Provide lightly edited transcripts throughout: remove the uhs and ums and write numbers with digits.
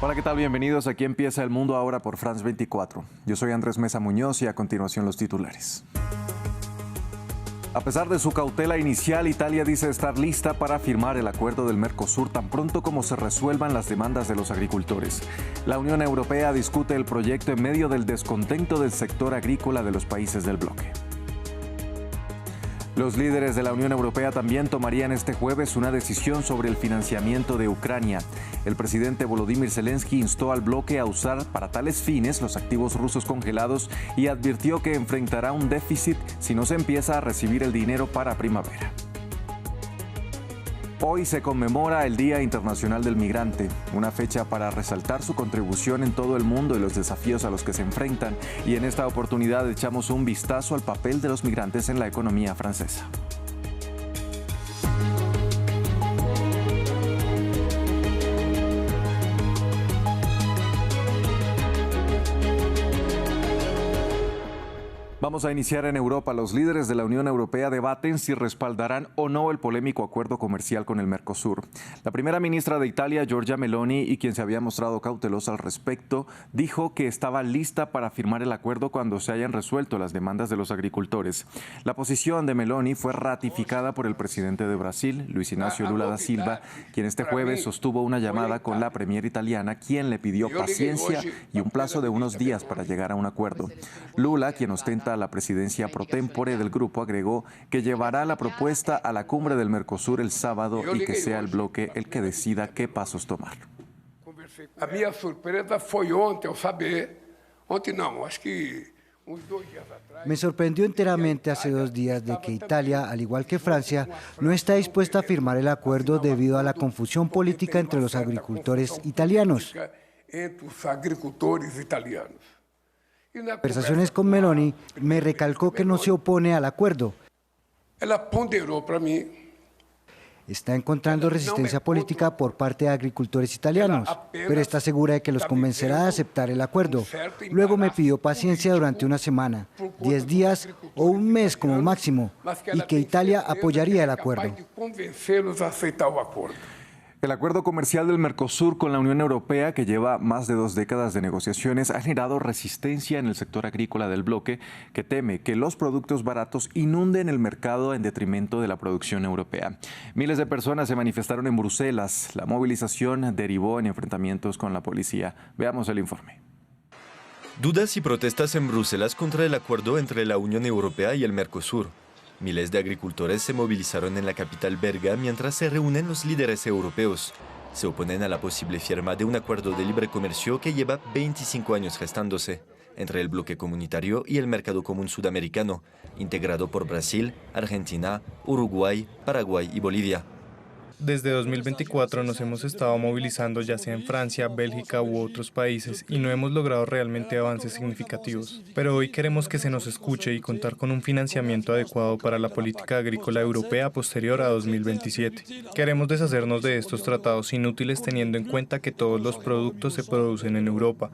Hola, ¿qué tal? Bienvenidos. Aquí empieza El Mundo Ahora por France 24. Yo soy Andrés Mesa Muñoz y a continuación los titulares. A pesar de su cautela inicial, Italia dice estar lista para firmar el acuerdo del Mercosur tan pronto como se resuelvan las demandas de los agricultores. La Unión Europea discute el proyecto en medio del descontento del sector agrícola de los países del bloque. Los líderes de la Unión Europea también tomarían este jueves una decisión sobre el financiamiento de Ucrania. El presidente Volodymyr Zelensky instó al bloque a usar para tales fines los activos rusos congelados y advirtió que enfrentará un déficit si no se empieza a recibir el dinero para primavera. Hoy se conmemora el Día Internacional del Migrante, una fecha para resaltar su contribución en todo el mundo y los desafíos a los que se enfrentan, y en esta oportunidad echamos un vistazo al papel de los migrantes en la economía francesa. Vamos a iniciar en Europa. Los líderes de la Unión Europea debaten si respaldarán o no el polémico acuerdo comercial con el Mercosur. La primera ministra de Italia, Giorgia Meloni, y quien se había mostrado cautelosa al respecto, dijo que estaba lista para firmar el acuerdo cuando se hayan resuelto las demandas de los agricultores. La posición de Meloni fue ratificada por el presidente de Brasil, Luis Ignacio Lula da Silva, quien este jueves sostuvo una llamada con la premier italiana, quien le pidió paciencia y un plazo de unos días para llegar a un acuerdo. Lula, quien ostenta la presidencia pro tempore del grupo, agregó que llevará la propuesta a la cumbre del Mercosur el sábado y que sea el bloque el que decida qué pasos tomar. A minha surpresa foi ontem ao saber, ontem não, acho que Me sorprendió enteramente hace 2 días de que Italia, al igual que Francia, no está dispuesta a firmar el acuerdo debido a la confusión política entre los agricultores italianos. En conversaciones con Meloni, me recalcó que no se opone al acuerdo. Está encontrando resistencia política por parte de agricultores italianos, pero está segura de que los convencerá de aceptar el acuerdo. Luego me pidió paciencia durante una semana, 10 días o un mes como máximo, y que Italia apoyaría el acuerdo. El acuerdo comercial del Mercosur con la Unión Europea, que lleva más de 2 décadas de negociaciones, ha generado resistencia en el sector agrícola del bloque, que teme que los productos baratos inunden el mercado en detrimento de la producción europea. Miles de personas se manifestaron en Bruselas. La movilización derivó en enfrentamientos con la policía. Veamos el informe. Dudas y protestas en Bruselas contra el acuerdo entre la Unión Europea y el Mercosur. Miles de agricultores se movilizaron en la capital belga mientras se reúnen los líderes europeos. Se oponen a la posible firma de un acuerdo de libre comercio que lleva 25 años gestándose entre el bloque comunitario y el mercado común sudamericano, integrado por Brasil, Argentina, Uruguay, Paraguay y Bolivia. Desde 2024 nos hemos estado movilizando ya sea en Francia, Bélgica u otros países y no hemos logrado realmente avances significativos. Pero hoy queremos que se nos escuche y contar con un financiamiento adecuado para la política agrícola europea posterior a 2027. Queremos deshacernos de estos tratados inútiles teniendo en cuenta que todos los productos se producen en Europa.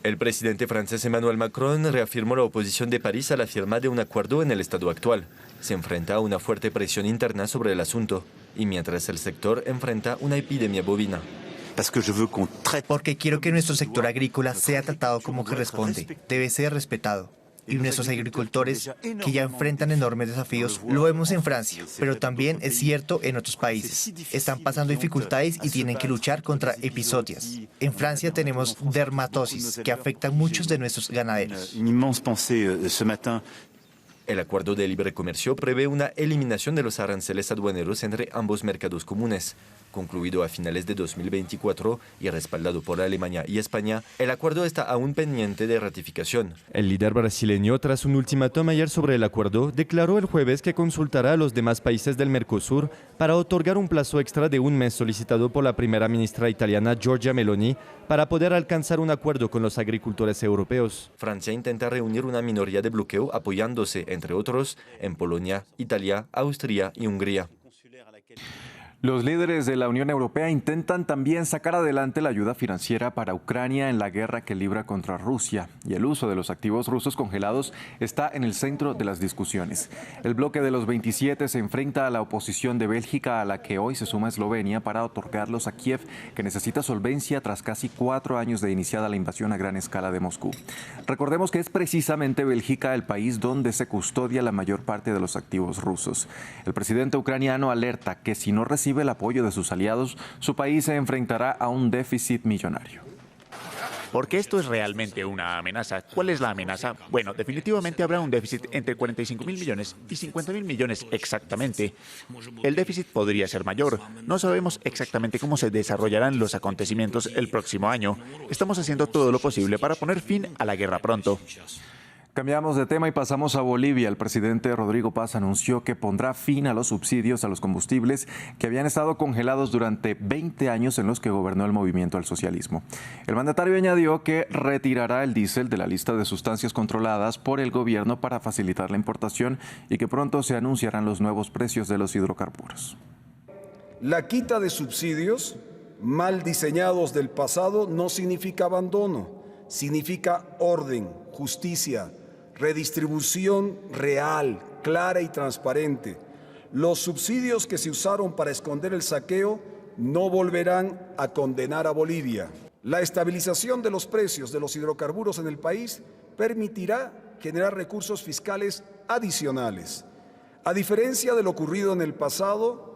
El presidente francés Emmanuel Macron reafirmó la oposición de París a la firma de un acuerdo en el estado actual. Se enfrenta a una fuerte presión interna sobre el asunto, y mientras el sector enfrenta una epidemia bovina. Porque quiero que nuestro sector agrícola sea tratado como corresponde, debe ser respetado. Y nuestros agricultores, que ya enfrentan enormes desafíos, lo vemos en Francia, pero también es cierto en otros países. Están pasando dificultades y tienen que luchar contra epizootias. En Francia tenemos dermatosis, que afecta a muchos de nuestros ganaderos. El acuerdo de libre comercio prevé una eliminación de los aranceles aduaneros entre ambos mercados comunes. Concluido a finales de 2024 y respaldado por Alemania y España, el acuerdo está aún pendiente de ratificación. El líder brasileño, tras un ultimátum ayer sobre el acuerdo, declaró el jueves que consultará a los demás países del Mercosur para otorgar un plazo extra de un mes solicitado por la primera ministra italiana Giorgia Meloni para poder alcanzar un acuerdo con los agricultores europeos. Francia intenta reunir una minoría de bloqueo apoyándose, entre otros, en Polonia, Italia, Austria y Hungría. Los líderes de la Unión Europea intentan también sacar adelante la ayuda financiera para Ucrania en la guerra que libra contra Rusia, y el uso de los activos rusos congelados está en el centro de las discusiones. El bloque de los 27 se enfrenta a la oposición de Bélgica, a la que hoy se suma Eslovenia, para otorgarlos a Kiev, que necesita solvencia tras casi 4 años de iniciada la invasión a gran escala de Moscú. Recordemos que es precisamente Bélgica el país donde se custodia la mayor parte de los activos rusos. El presidente ucraniano alerta que si no recibe el apoyo de sus aliados, su país se enfrentará a un déficit millonario. Porque esto es realmente una amenaza. ¿Cuál es la amenaza? Bueno, definitivamente habrá un déficit entre 45.000 millones y 50.000 millones exactamente. El déficit podría ser mayor. No sabemos exactamente cómo se desarrollarán los acontecimientos el próximo año. Estamos haciendo todo lo posible para poner fin a la guerra pronto. Cambiamos de tema y pasamos a Bolivia. El presidente Rodrigo Paz anunció que pondrá fin a los subsidios a los combustibles que habían estado congelados durante 20 años en los que gobernó el movimiento al socialismo. El mandatario añadió que retirará el diésel de la lista de sustancias controladas por el gobierno para facilitar la importación y que pronto se anunciarán los nuevos precios de los hidrocarburos. La quita de subsidios mal diseñados del pasado no significa abandono, significa orden, justicia, redistribución real, clara y transparente. Los subsidios que se usaron para esconder el saqueo no volverán a condenar a Bolivia. La estabilización de los precios de los hidrocarburos en el país permitirá generar recursos fiscales adicionales. A diferencia de lo ocurrido en el pasado,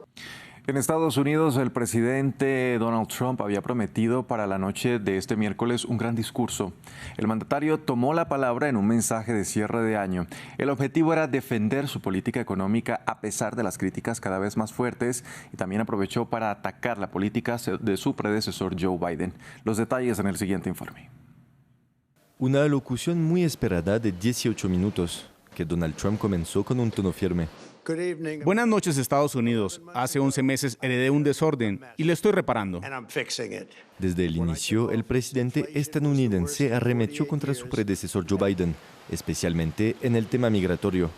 en Estados Unidos, el presidente Donald Trump había prometido para la noche de este miércoles un gran discurso. El mandatario tomó la palabra en un mensaje de cierre de año. El objetivo era defender su política económica a pesar de las críticas cada vez más fuertes, y también aprovechó para atacar la política de su predecesor Joe Biden. Los detalles en el siguiente informe. Una alocución muy esperada de 18 minutos, que Donald Trump comenzó con un tono firme. Buenas noches, Estados Unidos. Hace 11 meses heredé un desorden y le estoy reparando. Desde el inicio, el presidente estadounidense arremetió contra su predecesor Joe Biden, especialmente en el tema migratorio.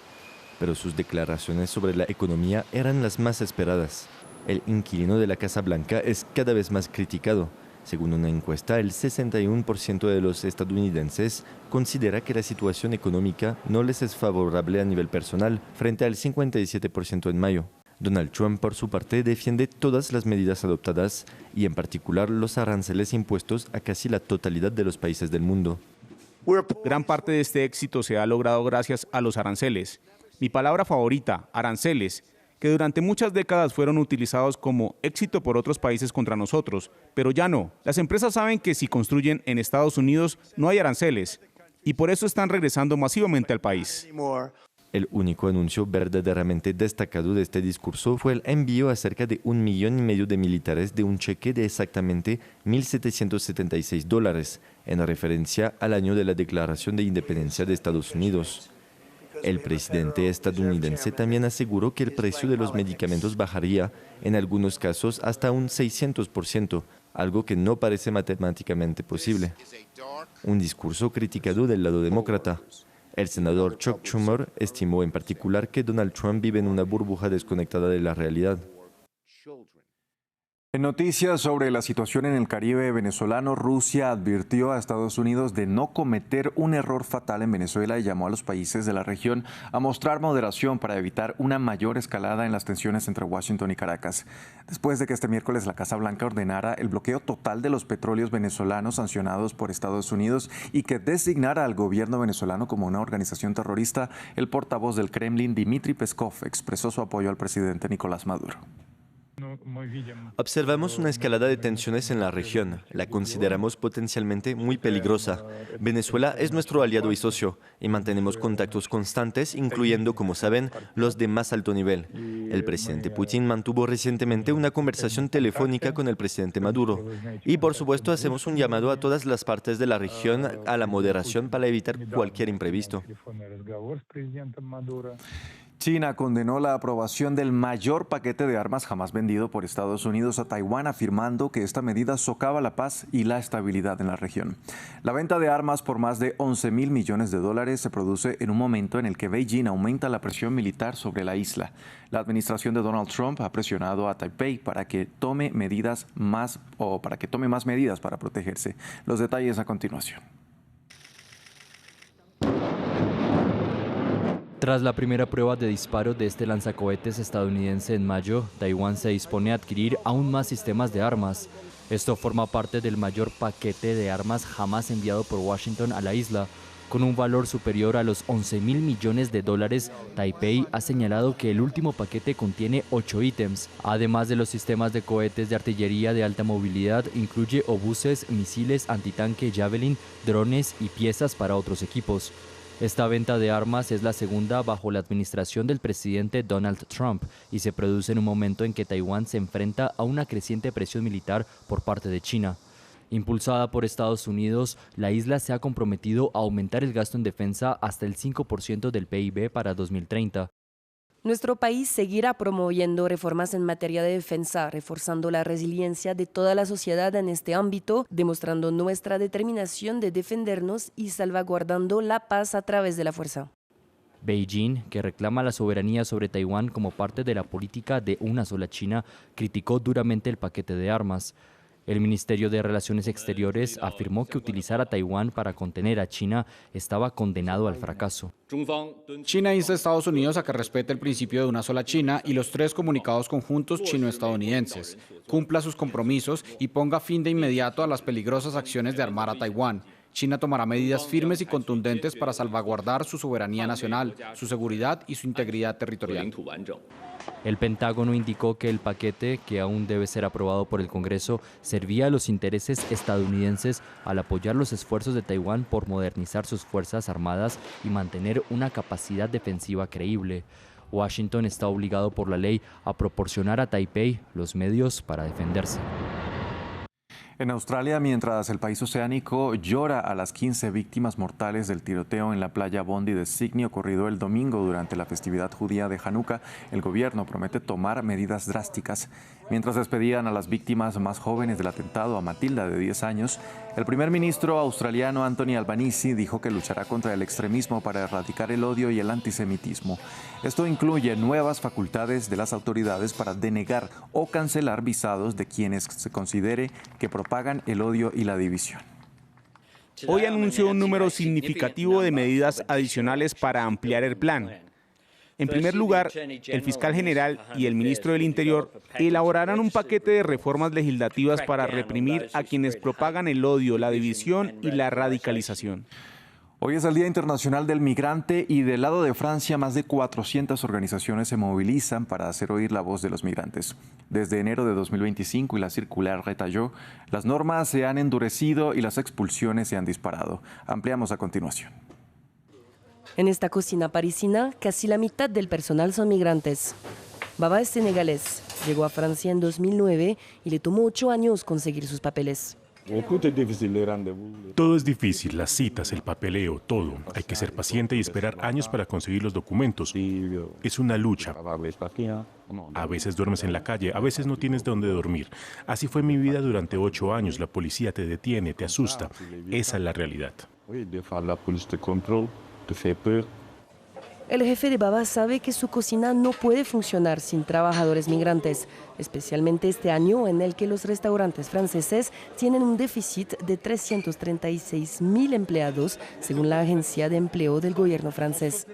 Pero sus declaraciones sobre la economía eran las más esperadas. El inquilino de la Casa Blanca es cada vez más criticado. Según una encuesta, el 61% de los estadounidenses considera que la situación económica no les es favorable a nivel personal, frente al 57% en mayo. Donald Trump, por su parte, defiende todas las medidas adoptadas y, en particular, los aranceles impuestos a casi la totalidad de los países del mundo. Gran parte de este éxito se ha logrado gracias a los aranceles. Mi palabra favorita, aranceles, que durante muchas décadas fueron utilizados como éxito por otros países contra nosotros, pero ya no. Las empresas saben que si construyen en Estados Unidos no hay aranceles, y por eso están regresando masivamente al país. El único anuncio verdaderamente destacado de este discurso fue el envío a cerca de 1,5 millones de militares de un cheque de exactamente $1,776, en referencia al año de la Declaración de Independencia de Estados Unidos. El presidente estadounidense también aseguró que el precio de los medicamentos bajaría, en algunos casos, hasta un 600%, algo que no parece matemáticamente posible. Un discurso criticado del lado demócrata. El senador Chuck Schumer estimó en particular que Donald Trump vive en una burbuja desconectada de la realidad. En noticias sobre la situación en el Caribe venezolano, Rusia advirtió a Estados Unidos de no cometer un error fatal en Venezuela y llamó a los países de la región a mostrar moderación para evitar una mayor escalada en las tensiones entre Washington y Caracas. Después de que este miércoles la Casa Blanca ordenara el bloqueo total de los petróleos venezolanos sancionados por Estados Unidos y que designara al gobierno venezolano como una organización terrorista, el portavoz del Kremlin, Dmitry Peskov, expresó su apoyo al presidente Nicolás Maduro. Observamos una escalada de tensiones en la región. La consideramos potencialmente muy peligrosa. Venezuela es nuestro aliado y socio, y mantenemos contactos constantes, incluyendo, como saben, los de más alto nivel. El presidente Putin mantuvo recientemente una conversación telefónica con el presidente Maduro. Y, por supuesto, hacemos un llamado a todas las partes de la región a la moderación para evitar cualquier imprevisto. China condenó la aprobación del mayor paquete de armas jamás vendido por Estados Unidos a Taiwán, afirmando que esta medida socava la paz y la estabilidad en la región. La venta de armas por más de 11.000 millones de dólares se produce en un momento en el que Beijing aumenta la presión militar sobre la isla. La administración de Donald Trump ha presionado a Taipei para que tome más medidas para protegerse. Los detalles a continuación. Tras la primera prueba de disparo de este lanzacohetes estadounidense en mayo, Taiwán se dispone a adquirir aún más sistemas de armas. Esto forma parte del mayor paquete de armas jamás enviado por Washington a la isla. Con un valor superior a los 11.000 millones de dólares, Taipei ha señalado que el último paquete contiene 8 ítems. Además de los sistemas de cohetes de artillería de alta movilidad, incluye obuses, misiles antitanque Javelin, drones y piezas para otros equipos. Esta venta de armas es la segunda bajo la administración del presidente Donald Trump y se produce en un momento en que Taiwán se enfrenta a una creciente presión militar por parte de China. Impulsada por Estados Unidos, la isla se ha comprometido a aumentar el gasto en defensa hasta el 5% del PIB para 2030. Nuestro país seguirá promoviendo reformas en materia de defensa, reforzando la resiliencia de toda la sociedad en este ámbito, demostrando nuestra determinación de defendernos y salvaguardando la paz a través de la fuerza. Beijing, que reclama la soberanía sobre Taiwán como parte de la política de una sola China, criticó duramente el paquete de armas. El Ministerio de Relaciones Exteriores afirmó que utilizar a Taiwán para contener a China estaba condenado al fracaso. China insta a Estados Unidos a que respete el principio de una sola China y los 3 comunicados conjuntos chino-estadounidenses, cumpla sus compromisos y ponga fin de inmediato a las peligrosas acciones de armar a Taiwán. China tomará medidas firmes y contundentes para salvaguardar su soberanía nacional, su seguridad y su integridad territorial. El Pentágono indicó que el paquete, que aún debe ser aprobado por el Congreso, servía a los intereses estadounidenses al apoyar los esfuerzos de Taiwán por modernizar sus fuerzas armadas y mantener una capacidad defensiva creíble. Washington está obligado por la ley a proporcionar a Taipei los medios para defenderse. En Australia, mientras el país oceánico llora a las 15 víctimas mortales del tiroteo en la playa Bondi de Sydney ocurrido el domingo durante la festividad judía de Hanukkah, el gobierno promete tomar medidas drásticas. Mientras despedían a las víctimas más jóvenes del atentado, a Matilda, de 10 años, el primer ministro australiano Anthony Albanese dijo que luchará contra el extremismo para erradicar el odio y el antisemitismo. Esto incluye nuevas facultades de las autoridades para denegar o cancelar visados de quienes se considere que propagan el odio y la división. Hoy anunció un número significativo de medidas adicionales para ampliar el plan. En primer lugar, el fiscal general y el ministro del Interior elaborarán un paquete de reformas legislativas para reprimir a quienes propagan el odio, la división y la radicalización. Hoy es el Día Internacional del Migrante y del lado de Francia más de 400 organizaciones se movilizan para hacer oír la voz de los migrantes. Desde enero de 2025 y la circular retalló, las normas se han endurecido y las expulsiones se han disparado. Ampliamos a continuación. En esta cocina parisina, casi la mitad del personal son migrantes. Baba es senegalés, llegó a Francia en 2009 y le tomó 8 años conseguir sus papeles. Todo es difícil, las citas, el papeleo, todo. Hay que ser paciente y esperar años para conseguir los documentos. Es una lucha. A veces duermes en la calle, a veces no tienes dónde dormir. Así fue mi vida durante 8 años. La policía te detiene, te asusta. Esa es la realidad. El jefe de Baba sabe que su cocina no puede funcionar sin trabajadores migrantes, especialmente este año en el que los restaurantes franceses tienen un déficit de 336.000 empleados, según la agencia de empleo del gobierno francés.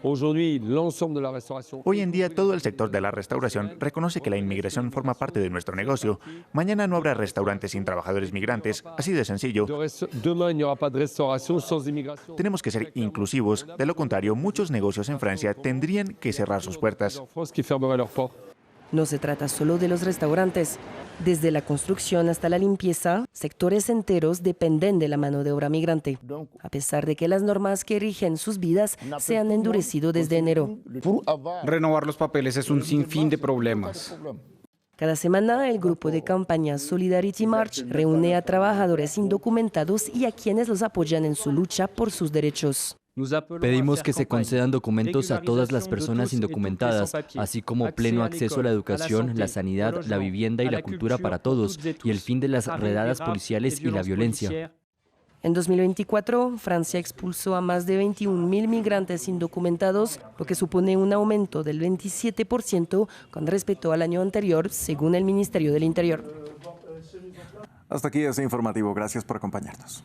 Hoy en día todo el sector de la restauración reconoce que la inmigración forma parte de nuestro negocio. Mañana no habrá restaurantes sin trabajadores migrantes, así de sencillo. Tenemos que ser inclusivos, de lo contrario muchos negocios en Francia tendrían que cerrar sus puertas. No se trata solo de los restaurantes. Desde la construcción hasta la limpieza, sectores enteros dependen de la mano de obra migrante, a pesar de que las normas que rigen sus vidas se han endurecido desde enero. Renovar los papeles es un sinfín de problemas. Cada semana, el grupo de campaña Solidarity March reúne a trabajadores indocumentados y a quienes los apoyan en su lucha por sus derechos. Pedimos que se concedan documentos a todas las personas indocumentadas, así como pleno acceso a la educación, la sanidad, la vivienda y la cultura para todos, y el fin de las redadas policiales y la violencia. En 2024, Francia expulsó a más de 21.000 migrantes indocumentados, lo que supone un aumento del 27% con respecto al año anterior, según el Ministerio del Interior. Hasta aquí ese informativo. Gracias por acompañarnos.